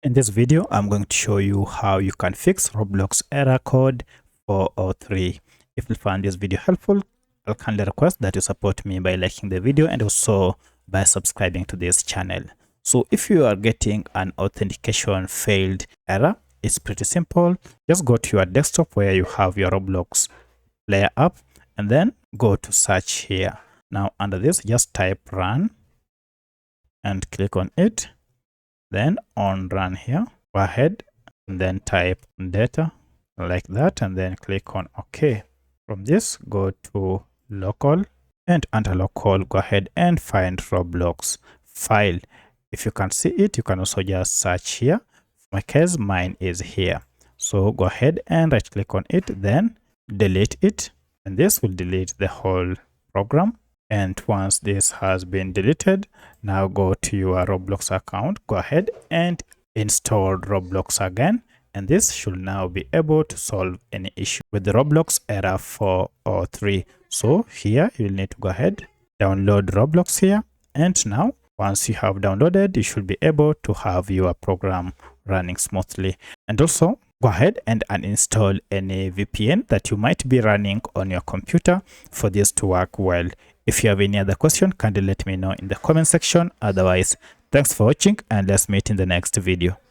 In this video, I'm going to show you how you can fix Roblox error code 403. If you find this video helpful, I'll kindly request that you support me by liking the video and also by subscribing to this channel. So if you are getting an authentication failed error, it's pretty simple. Just go to your desktop where you have your Roblox player app and then go to search here. Now under this, just type run and click on it. Then on run here, go ahead and then type data like that and then click on OK. From this, go to local, and under local, go ahead and find Roblox file. If you can't see it, you can also just search here. For my case, mine is here. So go ahead and right click on it, then delete it, and this will delete the whole program. And once this has been deleted, now go to your Roblox account, go ahead and install Roblox again. And this should now be able to solve any issue with the Roblox error 403. So here you'll need to go ahead, download Roblox here. And now once you have downloaded, you should be able to have your program running smoothly. And also go ahead and uninstall any VPN that you might be running on your computer for this to work well. If you have any other question, kindly let me know in the comment section. Otherwise, thanks for watching and let's meet in the next video.